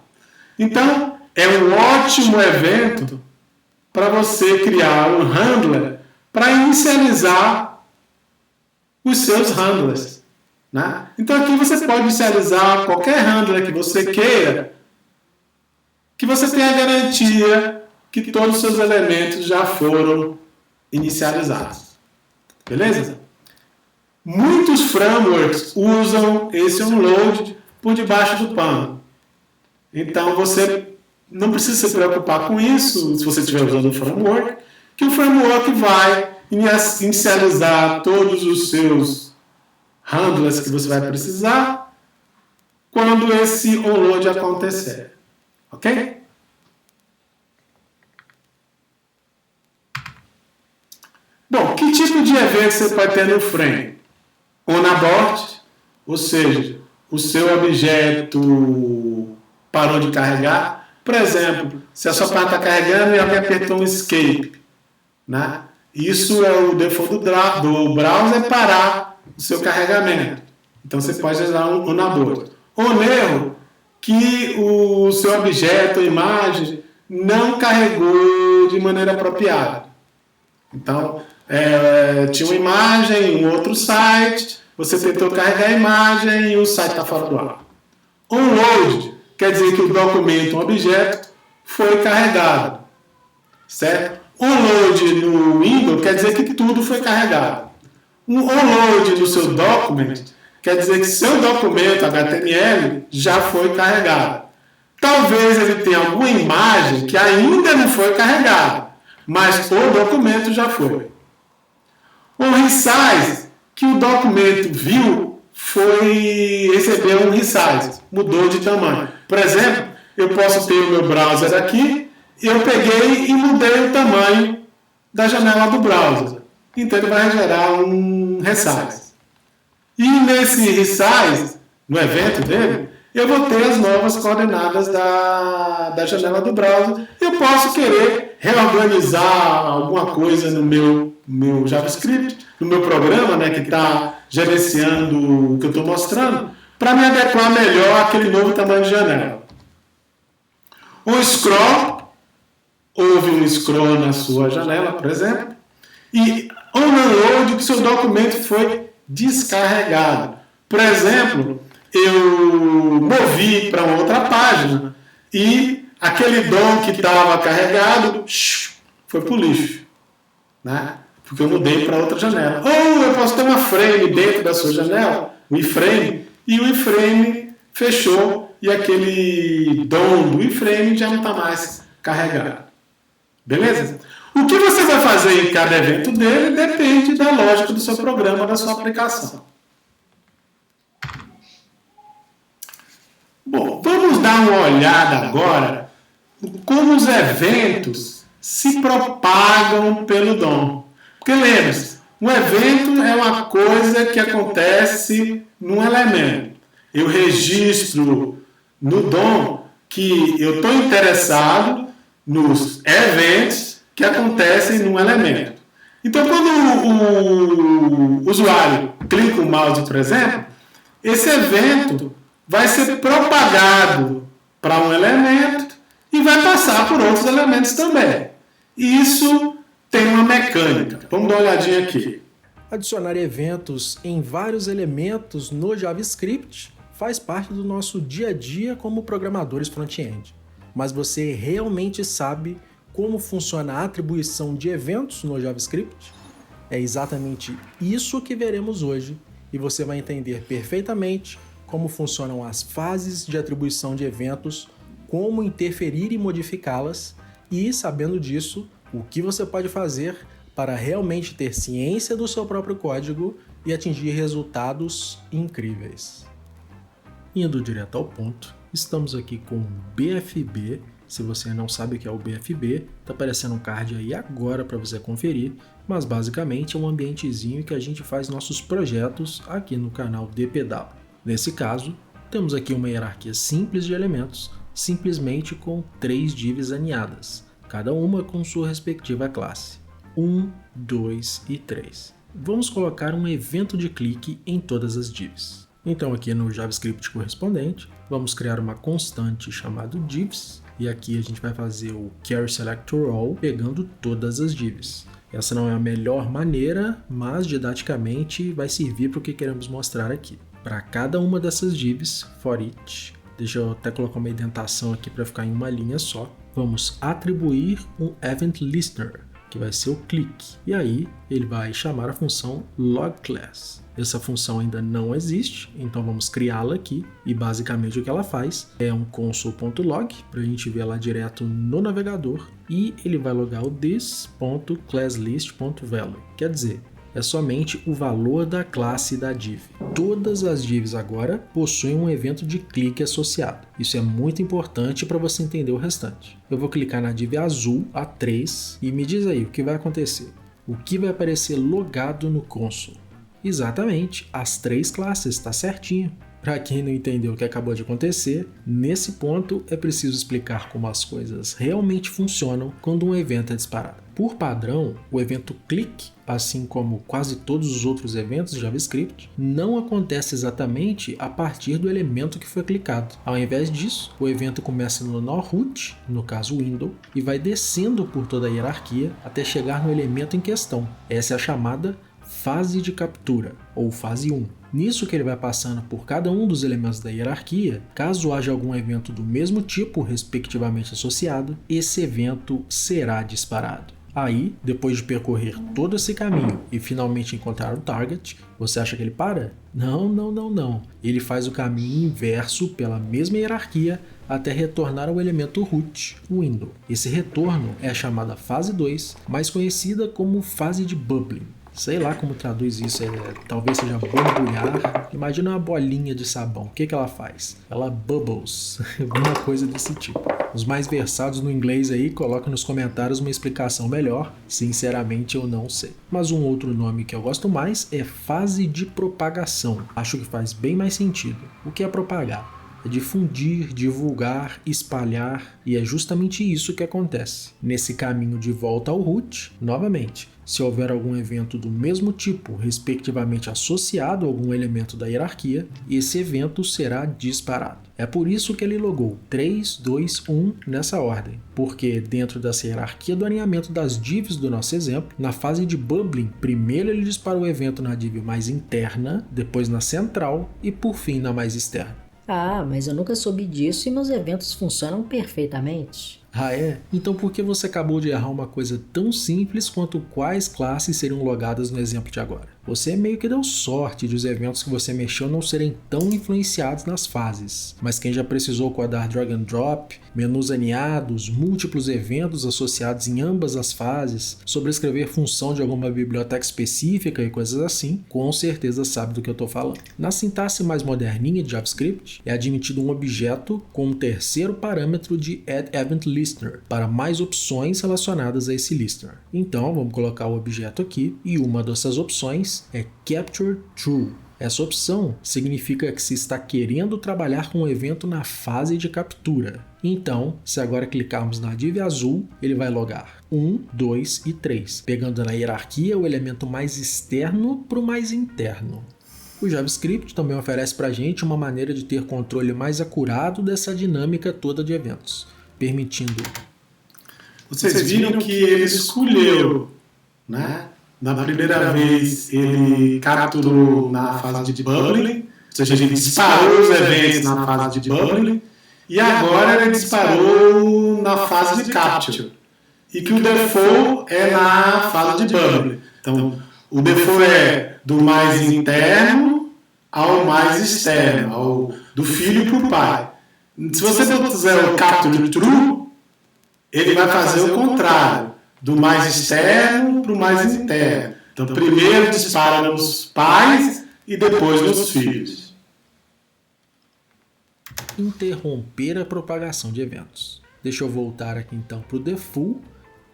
Então, é um ótimo evento para você criar um handler para inicializar os seus handlers. Né? Então, aqui você pode inicializar qualquer handler que você queira, que você tenha a garantia que todos os seus elementos já foram inicializados. Beleza? Muitos frameworks usam esse onload por debaixo do pano. Então, você não precisa se preocupar com isso, se você estiver usando o framework, que o framework vai inicializar todos os seus handlers que você vai precisar quando esse onload acontecer. Ok? Bom, que tipo de evento você pode ter no frame? On-abort, ou seja, o seu objeto parou de carregar. Por exemplo, se a sua página está carregando e alguém apertou um escape, né? Isso é o default do browser parar o seu carregamento. Então você pode usar um on-abort. Ou um erro que o seu objeto ou imagem não carregou de maneira apropriada. Então, tinha uma imagem em um outro site, você tentou carregar a imagem e o site está fora do ar. Onload quer dizer que o documento, o objeto, foi carregado. Certo? Onload no Windows quer dizer que tudo foi carregado. Um onload no seu document quer dizer que seu documento HTML já foi carregado. Talvez ele tenha alguma imagem que ainda não foi carregada, mas o documento já foi. Um resize, que o documento viu, recebeu um resize, mudou de tamanho. Por exemplo, eu posso ter o meu browser aqui, eu peguei e mudei o tamanho da janela do browser. Então ele vai gerar um resize. E nesse resize, no evento dele, eu vou ter as novas coordenadas da janela do browser. Eu posso querer reorganizar alguma coisa no meu JavaScript, no meu programa, né, que está gerenciando o que eu estou mostrando, para me adequar melhor àquele novo tamanho de janela. Um scroll, houve um scroll na sua janela, por exemplo, e um download que seu documento foi descarregado. Por exemplo, eu movi para uma outra página e aquele DOM que estava carregado foi para o lixo, né? Porque eu mudei para outra janela. Ou eu posso ter uma frame dentro da sua janela, um iframe, e o iframe fechou e aquele DOM do iframe já não está mais carregado. Beleza? O que você vai fazer em cada evento dele depende da lógica do seu programa, da sua aplicação. Bom, vamos dar uma olhada agora como os eventos se propagam pelo DOM. Porque lembre-se, um evento é uma coisa que acontece num elemento. Eu registro no DOM que eu estou interessado nos eventos que acontecem num elemento. Então, quando o usuário clica o mouse, por exemplo, esse evento vai ser propagado para um elemento e vai passar por outros elementos também. E isso tem uma mecânica. Vamos dar uma olhadinha aqui. Adicionar eventos em vários elementos no JavaScript faz parte do nosso dia a dia como programadores front-end. Mas você realmente sabe como funciona a atribuição de eventos no JavaScript? É exatamente isso que veremos hoje e você vai entender perfeitamente como funcionam as fases de atribuição de eventos, como interferir e modificá-las e, sabendo disso, o que você pode fazer para realmente ter ciência do seu próprio código e atingir resultados incríveis. Indo direto ao ponto, estamos aqui com o BFB. Se você não sabe o que é o BFB, está aparecendo um card aí agora para você conferir, mas basicamente é um ambientezinho que a gente faz nossos projetos aqui no canal DPW. Nesse caso, temos aqui uma hierarquia simples de elementos, simplesmente com 3 divs alinhadas, cada uma com sua respectiva classe, 1, 2 e 3. vamos colocar um evento de clique em todas as divs. Então aqui no JavaScript correspondente, vamos criar uma constante chamada divs, e aqui a gente vai fazer o carry selector all pegando todas as divs. Essa não é a melhor maneira, mas didaticamente vai servir para o que queremos mostrar aqui. Para cada uma dessas divs, for each, deixa eu até colocar uma indentação aqui para ficar em uma linha só, vamos atribuir um event listener, que vai ser o clique. E aí ele vai chamar a função logClass. Essa função ainda não existe, então vamos criá-la aqui. E basicamente o que ela faz é um console.log, para a gente ver lá direto no navegador. E ele vai logar o this.classlist.value. Quer dizer, é somente o valor da classe da div. Todas as divs agora possuem um evento de clique associado. Isso é muito importante para você entender o restante. Eu vou clicar na div azul, A3, e me diz aí o que vai acontecer. O que vai aparecer logado no console? Exatamente, as 3 classes, está certinho. Para quem não entendeu o que acabou de acontecer, nesse ponto é preciso explicar como as coisas realmente funcionam quando um evento é disparado. Por padrão, o evento click, assim como quase todos os outros eventos de JavaScript, não acontece exatamente a partir do elemento que foi clicado. Ao invés disso, o evento começa no nó root, no caso window, e vai descendo por toda a hierarquia até chegar no elemento em questão. Essa é a chamada fase de captura, ou fase 1. Nisso que ele vai passando por cada um dos elementos da hierarquia, caso haja algum evento do mesmo tipo, respectivamente associado, esse evento será disparado. Aí, depois de percorrer todo esse caminho e finalmente encontrar o target, você acha que ele para? Não. Ele faz o caminho inverso pela mesma hierarquia até retornar ao elemento root, o window. Esse retorno é a chamada fase 2, mais conhecida como fase de bubbling. Sei lá como traduz isso, talvez seja borbulhar. Imagina uma bolinha de sabão, o que ela faz? Ela bubbles, alguma coisa desse tipo. Os mais versados no inglês aí, colocam nos comentários uma explicação melhor. Sinceramente eu não sei. Mas um outro nome que eu gosto mais é fase de propagação. Acho que faz bem mais sentido. O que é propagar? É difundir, divulgar, espalhar, e é justamente isso que acontece. Nesse caminho de volta ao root, novamente, se houver algum evento do mesmo tipo, respectivamente associado a algum elemento da hierarquia, esse evento será disparado. É por isso que ele logou 3, 2, 1 nessa ordem, porque dentro dessa hierarquia do alinhamento das divs do nosso exemplo, na fase de bubbling, primeiro ele disparou o evento na div mais interna, depois na central e por fim na mais externa. Ah, mas eu nunca soube disso e meus eventos funcionam perfeitamente. Ah, é? Então por que você acabou de errar uma coisa tão simples quanto quais classes seriam logadas no exemplo de agora? Você meio que deu sorte de os eventos que você mexeu não serem tão influenciados nas fases. Mas quem já precisou codar drag and drop, menus aninhados, múltiplos eventos associados em ambas as fases, sobrescrever função de alguma biblioteca específica e coisas assim, com certeza sabe do que eu estou falando. Na sintaxe mais moderninha de JavaScript, é admitido um objeto com um terceiro parâmetro de addEventListener, para mais opções relacionadas a esse listener. Então, vamos colocar o objeto aqui, e uma dessas opções é CaptureTrue. Essa opção significa que se está querendo trabalhar com o evento na fase de captura. Então, se agora clicarmos na div azul, ele vai logar 1, 2 e 3, pegando na hierarquia o elemento mais externo para o mais interno. O JavaScript também oferece para a gente uma maneira de ter controle mais acurado dessa dinâmica toda de eventos, permitindo... Vocês viram que ele escolheu, né? Na primeira vez ele capturou na fase de bubbling, ou seja, ele disparou os eventos na fase de bubbling, e agora ele disparou na fase de capture. E que o default é na fase de bubbling. Então, o default é do mais interno ao mais externo, do filho para o pai. Se você fizer o capture true, ele vai fazer o contrário, do mais externo para o mais interno. Então, primeiro dispara nos pais e depois nos filhos. Interromper a propagação de eventos. Deixa eu voltar aqui então para o default,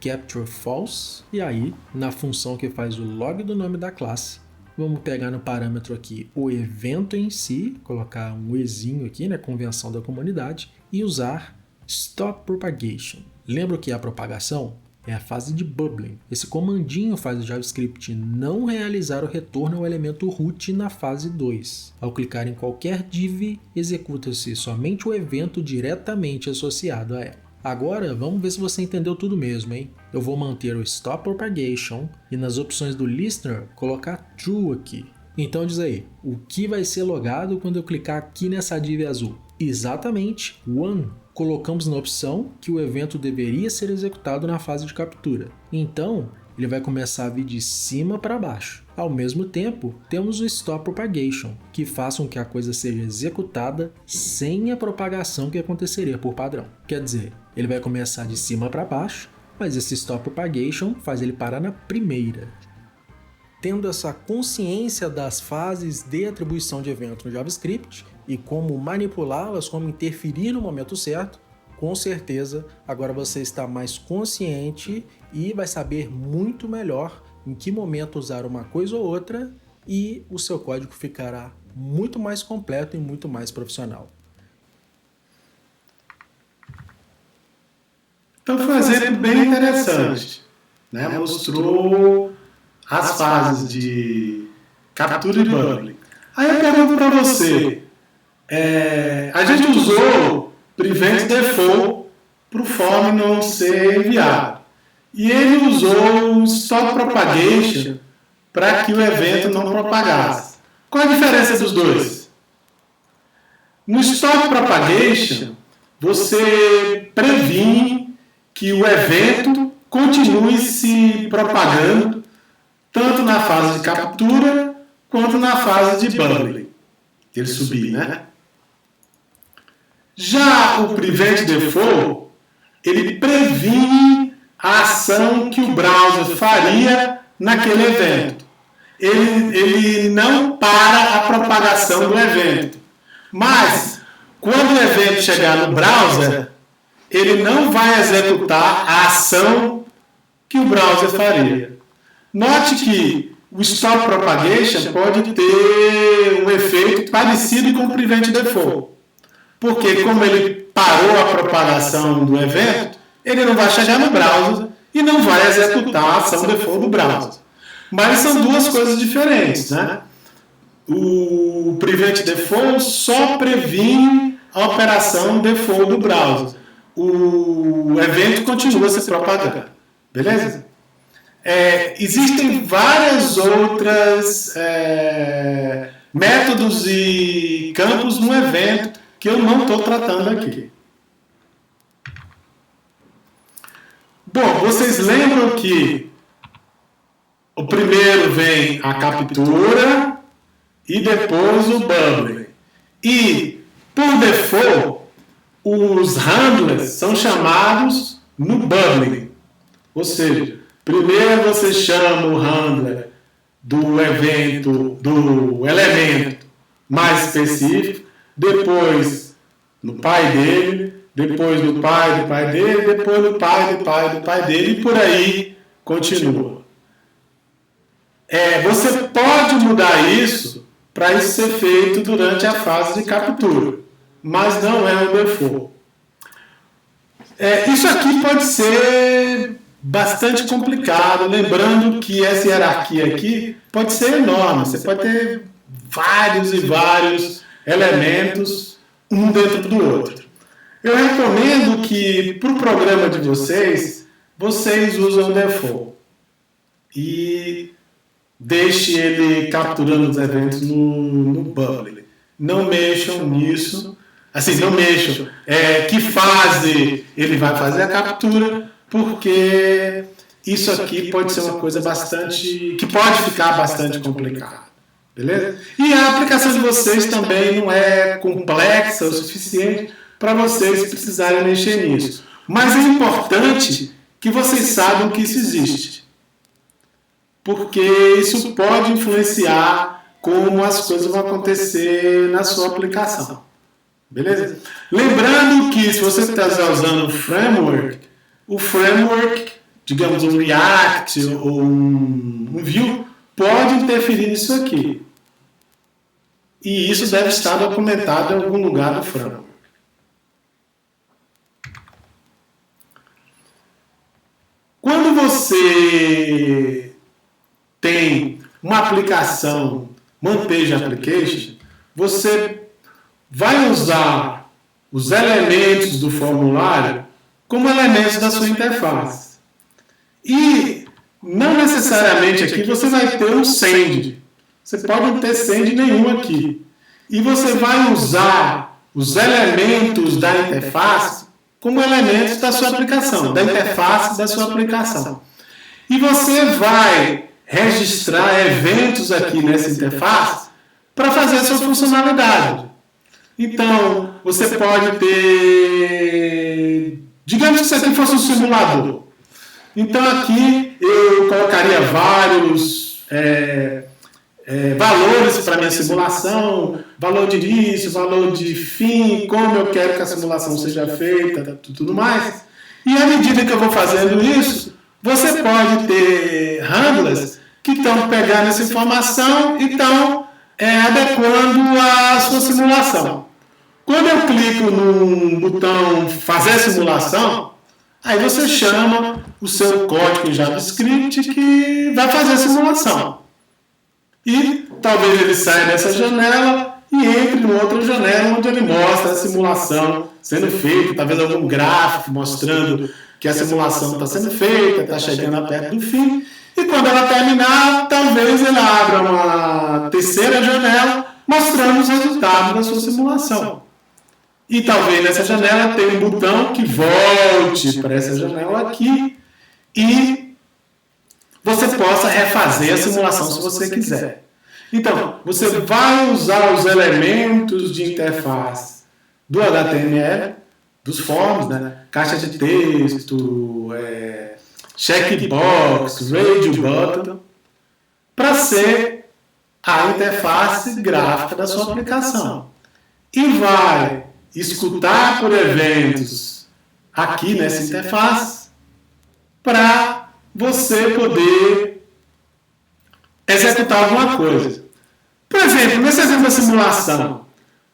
capture false, e aí, na função que faz o log do nome da classe, vamos pegar no parâmetro aqui o evento em si, colocar um ezinho aqui, né, convenção da comunidade, e usar stop propagation. Lembra o que é a propagação? é a fase de bubbling. Esse comandinho faz o JavaScript não realizar o retorno ao elemento root na fase 2. Ao clicar em qualquer div, executa-se somente o evento diretamente associado a ela. Agora, vamos ver se você entendeu tudo mesmo, hein? Eu vou manter o Stop Propagation e nas opções do Listener colocar True aqui. Então diz aí, o que vai ser logado quando eu clicar aqui nessa div azul? Exatamente, One. Colocamos na opção que o evento deveria ser executado na fase de captura. Então, ele vai começar a vir de cima para baixo. Ao mesmo tempo, temos o Stop Propagation, que faz com que a coisa seja executada sem a propagação que aconteceria por padrão. Quer dizer, ele vai começar de cima para baixo, mas esse Stop Propagation faz ele parar na primeira. Tendo essa consciência das fases de atribuição de evento no JavaScript e como manipulá-las, como interferir no momento certo, com certeza agora você está mais consciente e vai saber muito melhor em que momento usar uma coisa ou outra e o seu código ficará muito mais completo e muito mais profissional. Então foi um exemplo bem interessante, né? Mostrou as fases de captura e bubbling. Aí eu pergunto para você, a gente usou prevent default para o form não ser enviado. E ele usou o stop propagation para que o evento não propagasse. Qual a diferença dos dois? No stop propagation, você previne que o evento continue se propagando tanto na fase de captura quanto na fase de bubbling. Ele subir, né? Já o prevent default, ele previne a ação que o browser faria naquele evento. Ele não para a propagação do evento. Mas, quando o evento chegar no browser, ele não vai executar a ação que o browser faria. Note que o Stop Propagation pode ter um efeito parecido com o Prevent Default. Porque como ele parou a propagação do evento, ele não vai chegar no browser e não vai executar a ação default do browser. Mas são duas coisas diferentes, né? O Prevent Default só previne a operação default do browser. O evento continua se propagando. Beleza? Existem várias outras métodos e campos no evento que eu não estou tratando aqui. Bom, vocês lembram que o primeiro vem a captura e depois o bubbling. E, por default, os handlers são chamados no bubbling. Ou seja, primeiro você chama o handler do evento, do elemento mais específico, depois no pai dele, depois no pai do pai dele, depois no pai do pai do pai dele e por aí continua. Você pode mudar isso para isso ser feito durante a fase de captura, mas não é o default. Isso aqui pode ser bastante complicado, lembrando que essa hierarquia aqui pode ser enorme, você pode ter vários e vários elementos um dentro do outro. Eu recomendo que para o programa de vocês usem o default e deixe ele capturando os eventos no bubbling. Não mexam nisso. Assim, não mexam. Que fase ele vai fazer a captura, porque isso aqui pode ser uma coisa que pode ficar bastante complicado. Beleza? E a aplicação de vocês também não é complexa o suficiente para vocês precisarem mexer nisso. Mas é importante que vocês saibam que isso existe. Porque isso pode influenciar como as coisas vão acontecer na sua aplicação. Beleza? Lembrando que se você está usando o framework, digamos um React ou um Vue, pode interferir nisso aqui. E isso deve estar documentado em algum lugar do framework. Quando você tem uma aplicação Manpage Application, você vai usar os elementos do formulário como elementos da sua interface. E não necessariamente aqui você vai ter um send. Você pode não ter send nenhum aqui. E você vai usar os elementos da interface como elementos da sua aplicação, da interface da sua aplicação. E você vai registrar eventos aqui nessa interface para fazer a sua funcionalidade. Então, você pode ter... Digamos que isso aqui fosse um simulador. Então, aqui eu colocaria vários valores para minha simulação, valor de início, valor de fim, como eu quero que a simulação seja feita, tudo mais. E à medida que eu vou fazendo isso, você pode ter handlers que estão pegando essa informação e estão adequando a sua simulação. Quando eu clico no botão fazer simulação, aí você chama o seu código em JavaScript que vai fazer a simulação. E talvez ele saia dessa janela e entre em outra janela onde ele mostra a simulação sendo feita, talvez algum gráfico mostrando que a simulação está sendo feita, está chegando perto do fim. E quando ela terminar, talvez ele abra uma terceira janela mostrando os resultados da sua simulação. E talvez nessa janela tenha um botão que volte para essa janela aqui e você possa refazer a simulação se você quiser. Então, você vai usar os elementos de interface do HTML, dos forms, né? Caixa de texto, checkbox, radio button, para ser a interface gráfica da sua aplicação. E vai escutar por eventos aqui nessa interface para você poder executar alguma coisa. Por exemplo, nesse exemplo da simulação,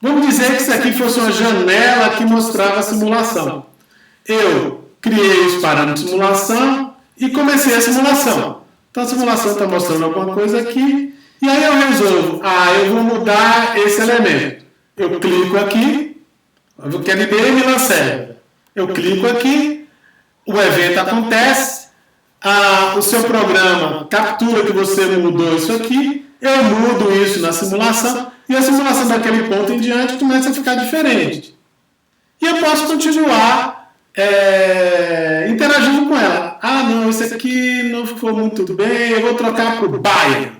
vamos dizer que isso aqui fosse uma janela que mostrava a simulação. Eu criei os parâmetros de simulação e comecei a simulação. Então a simulação está mostrando alguma coisa aqui e aí eu resolvo, eu vou mudar esse elemento. Eu clico aqui, eu quero me lançar. Eu clico aqui, o evento acontece, o seu programa captura que você mudou isso aqui, eu mudo isso na simulação e a simulação daquele ponto em diante começa a ficar diferente. E eu posso continuar interagindo com ela. Não, isso aqui não ficou muito bem, eu vou trocar para o buy.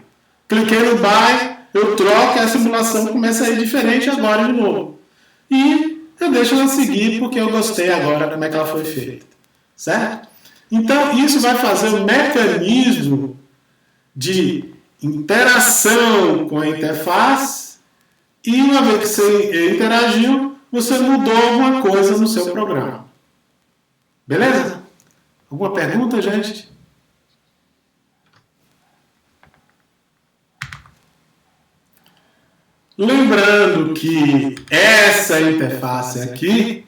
Cliquei no buy, eu troco e a simulação começa a ir diferente agora de novo. E eu deixo ela seguir porque eu gostei agora como é que ela foi feita. Certo? Então, isso vai fazer um mecanismo de interação com a interface e uma vez que você interagiu, você mudou alguma coisa no seu programa. Beleza? Alguma pergunta, gente? Lembrando que essa interface aqui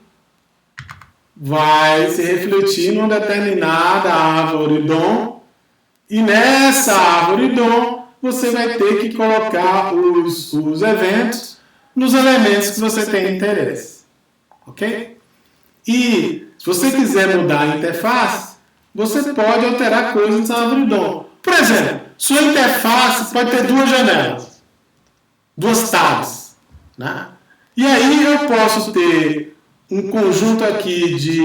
vai se refletir numa determinada árvore DOM e nessa árvore DOM você vai ter que colocar os eventos nos elementos que você tem interesse. Ok? E se você quiser mudar a interface, você pode alterar coisas na árvore DOM. Por exemplo, sua interface pode ter duas janelas. Duas tabs, né? E aí eu posso ter um conjunto aqui de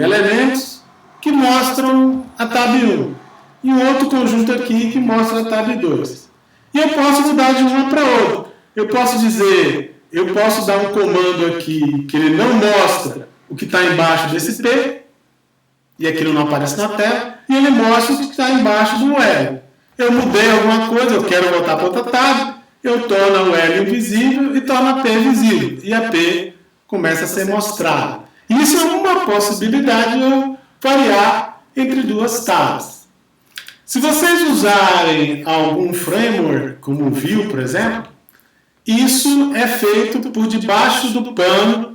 elementos que mostram a tab 1 e um outro conjunto aqui que mostra a tab 2. E eu posso mudar de uma para outra. Eu posso dar um comando aqui que ele não mostra o que está embaixo desse P e aquilo não aparece na tela e ele mostra o que está embaixo do L. Eu mudei alguma coisa, eu quero voltar para outra tab, eu torno o L invisível e torno a P visível. E a P começa a ser mostrada. Isso é uma possibilidade de eu variar entre duas tabs. Se vocês usarem algum framework, como o Vue, por exemplo, isso é feito por debaixo do pano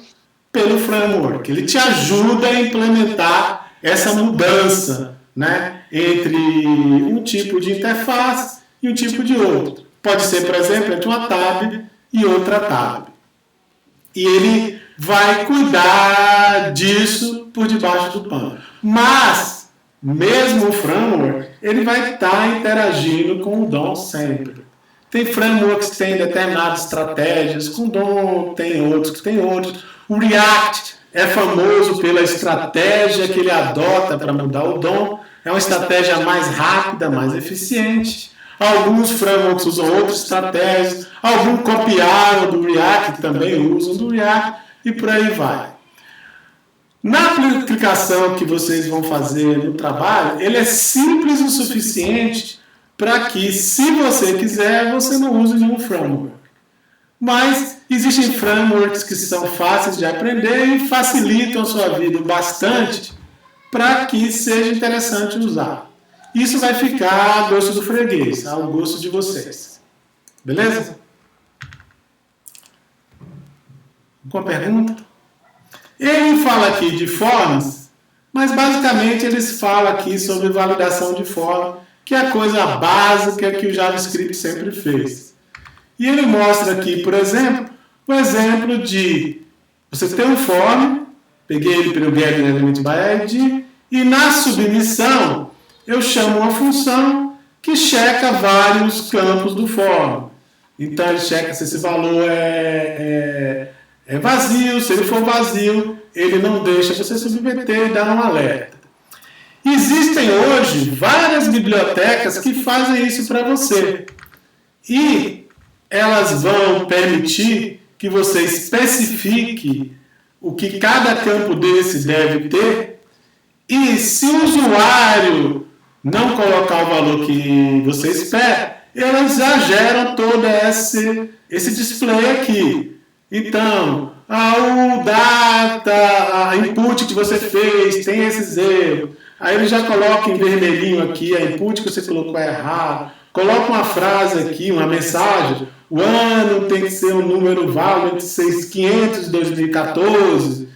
pelo framework. Ele te ajuda a implementar essa mudança né, entre um tipo de interface e um tipo de outro. Pode ser, por exemplo, entre uma tab e outra tab. E ele vai cuidar disso por debaixo do pano. Mas, mesmo o framework, ele vai estar interagindo com o DOM sempre. Tem frameworks que têm determinadas estratégias com DOM, tem outros que têm outros. O React é famoso pela estratégia que ele adota para mudar o DOM. É uma estratégia mais rápida, mais eficiente. Alguns frameworks usam outras estratégias, alguns copiaram do React, também usam do React, e por aí vai. Na aplicação que vocês vão fazer no trabalho, ele é simples o suficiente para que, se você quiser, você não use nenhum framework. Mas existem frameworks que são fáceis de aprender e facilitam a sua vida bastante para que seja interessante usar. Isso vai ficar a gosto do freguês, ao gosto de vocês. Beleza? Alguma pergunta? Ele fala aqui de formas, mas basicamente eles falam aqui sobre validação de forma, que é a coisa básica que o JavaScript sempre fez. E ele mostra aqui, por exemplo, o exemplo de você ter um form, peguei ele pelo getElementById, e na submissão eu chamo uma função que checa vários campos do form. Então ele checa se esse valor é vazio, se ele for vazio, ele não deixa você submeter e dar um alerta. Existem hoje várias bibliotecas que fazem isso para você. E elas vão permitir que você especifique o que cada campo desse deve ter. E se o usuário não colocar o valor que você espera, elas já geram todo esse display aqui. Então, o data, a input que você fez, tem esses erros. Aí ele já coloca em vermelhinho aqui a input que você colocou errado. Coloca uma frase aqui, uma mensagem. O ano tem que ser um número válido entre 500 e 2014.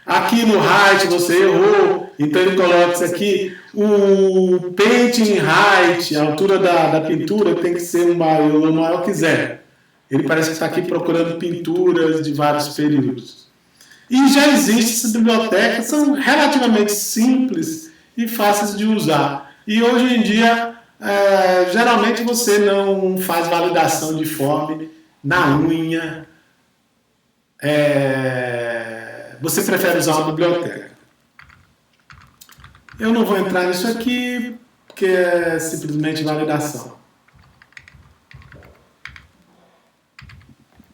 Aqui no height você errou. Então ele coloca isso aqui. O painting height, a altura da pintura, tem que ser o maior que zero. Ele parece que está aqui procurando pinturas de vários períodos. E já existem essas bibliotecas, são relativamente simples e fáceis de usar. E hoje em dia, geralmente você não faz validação de form na unha. Você prefere usar uma biblioteca. Eu não vou entrar nisso aqui, porque é simplesmente validação.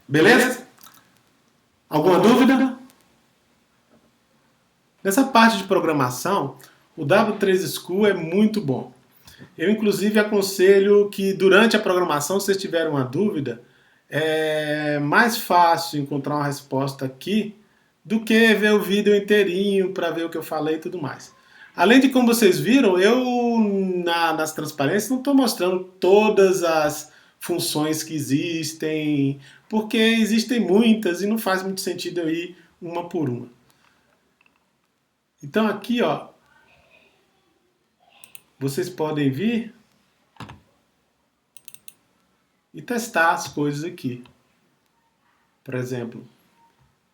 Beleza? Alguma dúvida? Nessa parte de programação, o W3 School é muito bom. Eu, inclusive, aconselho que durante a programação, se vocês tiverem uma dúvida, é mais fácil encontrar uma resposta aqui do que ver o vídeo inteirinho para ver o que eu falei e tudo mais. Além de, como vocês viram, eu nas transparências não estou mostrando todas as funções que existem, porque existem muitas e não faz muito sentido eu ir uma por uma. Então aqui, ó, vocês podem vir e testar as coisas aqui. Por exemplo,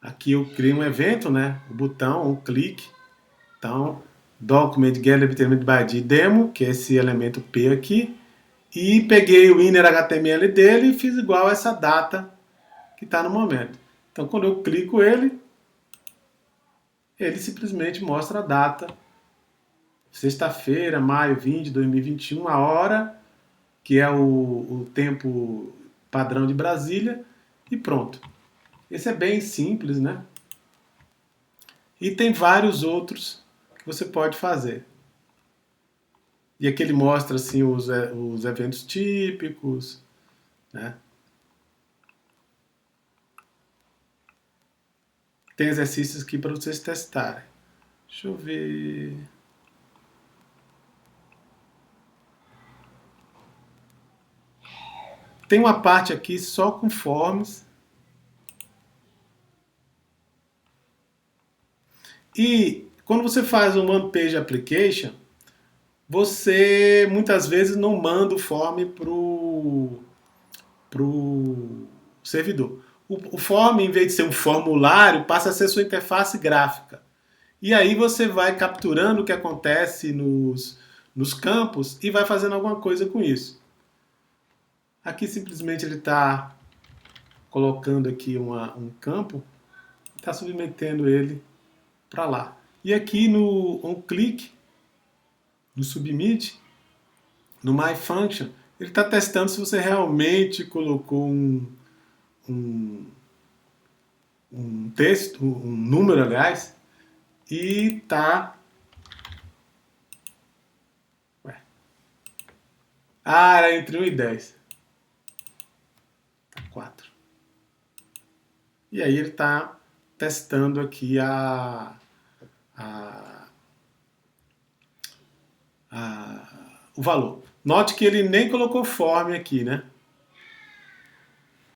aqui eu criei um evento, né? O botão, um clique. Então, document getElementById demo, que é esse elemento P aqui. E peguei o inner HTML dele e fiz igual a essa data que está no momento. Então, quando eu clico ele simplesmente mostra a data. Sexta-feira, maio 20 de 2021, a hora, que é o tempo padrão de Brasília, e pronto. Esse é bem simples, né? E tem vários outros que você pode fazer. E aqui ele mostra assim, os eventos típicos, né? Tem exercícios aqui para vocês testarem. Deixa eu ver. Tem uma parte aqui só com forms. E quando você faz um One Page Application, você muitas vezes não manda o form pro servidor. O form, em vez de ser um formulário, passa a ser sua interface gráfica. E aí você vai capturando o que acontece nos campos e vai fazendo alguma coisa com isso. Aqui simplesmente ele está colocando aqui um campo, está submetendo ele para lá. E aqui no onClick, no submit, no myFunction, ele está testando se você realmente colocou um texto, um número, aliás, e tá... era entre 1 e 10. Tá 4. E aí ele está testando aqui o valor. Note que ele nem colocou form aqui, né?